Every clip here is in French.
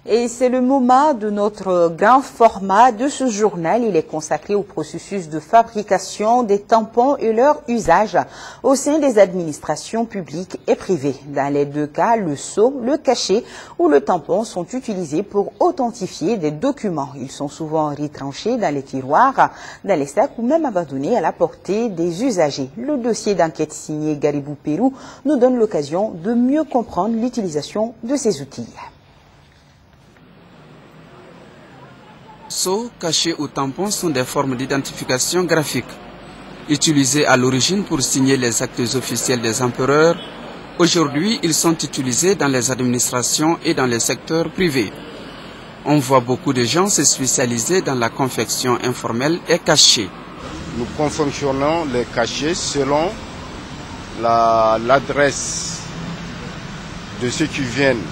Et c'est le moment de notre grand format de ce journal. Il est consacré au processus de fabrication des tampons et leur usage au sein des administrations publiques et privées. Dans les deux cas, le sceau, le cachet ou le tampon sont utilisés pour authentifier des documents. Ils sont souvent retranchés dans les tiroirs, dans les sacs ou même abandonnés à la portée des usagers. Le dossier d'enquête signé Garibou Pérou nous donne l'occasion de mieux comprendre l'utilisation de ces outils. Sceaux, cachets ou tampons sont des formes d'identification graphique. Utilisés à l'origine pour signer les actes officiels des empereurs, aujourd'hui ils sont utilisés dans les administrations et dans les secteurs privés. On voit beaucoup de gens se spécialiser dans la confection informelle et cachée. Nous confectionnons les cachets selon l'adresse de ceux qui viennent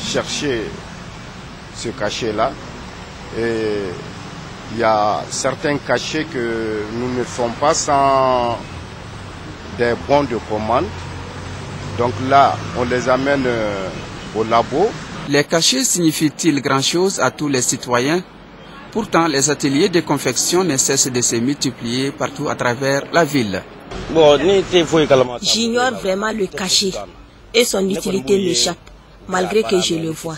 chercher ce cachet-là. Et il y a certains cachets que nous ne faisons pas sans des bons de commande. Donc là, on les amène au labo. Les cachets signifient-ils grand-chose à tous les citoyens? Pourtant, les ateliers de confection ne cessent de se multiplier partout à travers la ville. J'ignore vraiment le cachet et son utilité m'échappe, malgré que je le vois.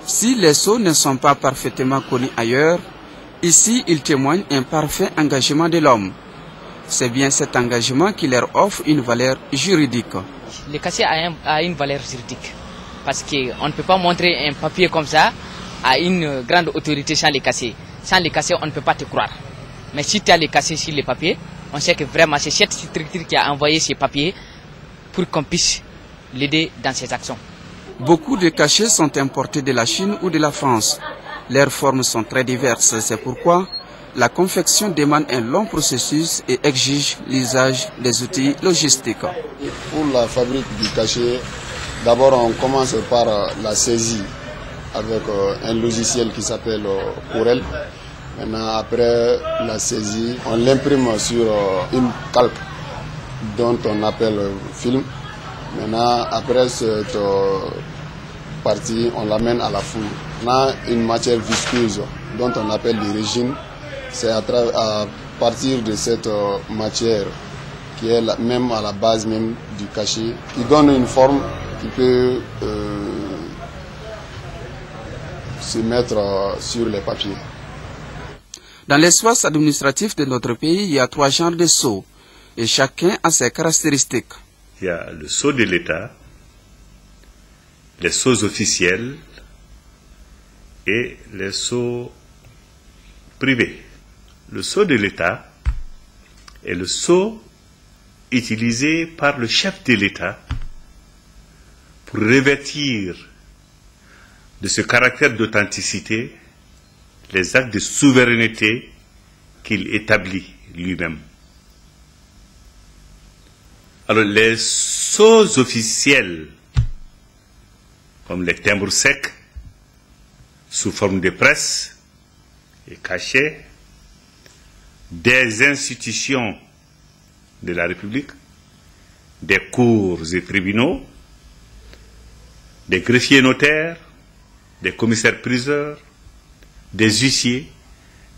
Si les sceaux ne sont pas parfaitement connus ailleurs, ici ils témoignent un parfait engagement de l'homme. C'est bien cet engagement qui leur offre une valeur juridique. Le cachet a une valeur juridique parce qu'on ne peut pas montrer un papier comme ça à une grande autorité sans les cachets. Sans les cachets, on ne peut pas te croire. Mais si tu as les cachets sur les papiers, on sait que vraiment c'est cette structure qui a envoyé ces papiers pour qu'on puisse l'aider dans ses actions. Beaucoup de cachets sont importés de la Chine ou de la France. Leurs formes sont très diverses. C'est pourquoi la confection demande un long processus et exige l'usage des outils logistiques. Pour la fabrique du cachet, d'abord on commence par la saisie avec un logiciel qui s'appelle Corel. Maintenant, après la saisie, on l'imprime sur une calque dont on appelle film. Maintenant, après cette partie, on l'amène à la foule. On a une matière visqueuse dont on appelle les résines. C'est à partir de cette matière qui est même à la base même du cachet, qui donne une forme qui peut se mettre sur les papiers. Dans l'espace administratif de notre pays, il y a 3 genres de sceaux et chacun a ses caractéristiques. Il y a le sceau de l'État, les sceaux officiels et les sceaux privés. Le sceau de l'État est le sceau utilisé par le chef de l'État pour revêtir de ce caractère d'authenticité les actes de souveraineté qu'il établit lui-même. Alors les sceaux officiels, comme les timbres secs, sous forme de presse et cachets, des institutions de la République, des cours et tribunaux, des greffiers notaires, des commissaires-priseurs, des huissiers,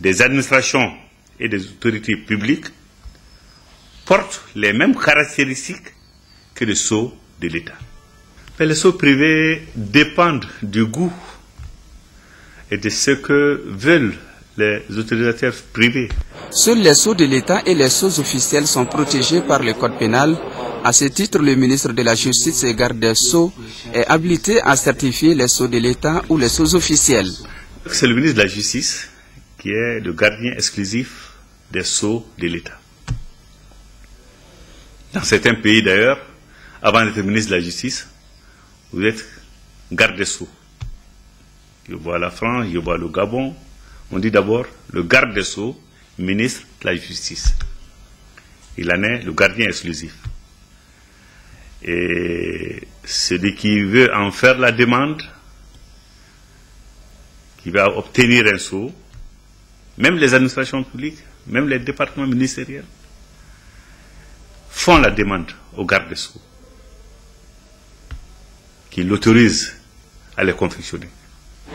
des administrations et des autorités publiques, portent les mêmes caractéristiques que le sceau de l'État. Mais les sceaux privés dépendent du goût et de ce que veulent les utilisateurs privés. Seuls les sceaux de l'État et les sceaux officiels sont protégés par le Code pénal. À ce titre, le ministre de la Justice et garde des Sceaux est habilité à certifier les sceaux de l'État ou les sceaux officiels. C'est le ministre de la Justice qui est le gardien exclusif des sceaux de l'État. Dans certains pays d'ailleurs, avant d'être ministre de la Justice, vous êtes garde des Sceaux. Je vois la France, je vois le Gabon. On dit d'abord le garde des Sceaux, ministre de la Justice. Il en est le gardien exclusif. Et celui qui veut en faire la demande, qui va obtenir un sceau, même les administrations publiques, même les départements ministériels, font la demande au garde des Sceaux, qui l'autorise à les confectionner.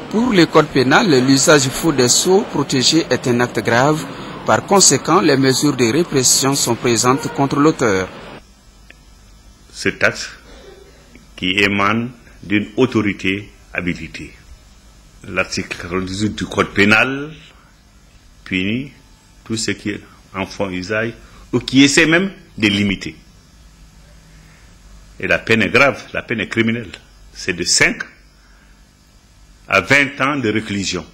Pour le code pénal, l'usage faux des sceaux protégés est un acte grave. Par conséquent, les mesures de répression sont présentes contre l'auteur. Cet acte qui émane d'une autorité habilitée. L'article 98 du code pénal punit tout ce qui en font usage ou qui essaie même de limiter. Et la peine est grave, la peine est criminelle. C'est de 5 à 20 ans de réclusion.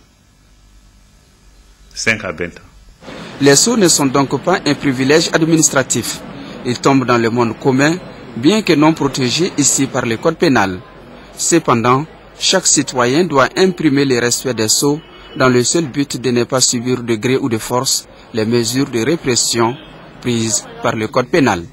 5 à 20 ans. Les sceaux ne sont donc pas un privilège administratif. Ils tombent dans le monde commun, bien que non protégés ici par le code pénal. Cependant, chaque citoyen doit imprimer le respect des sceaux dans le seul but de ne pas subir de gré ou de force les mesures de répression prises par le code pénal.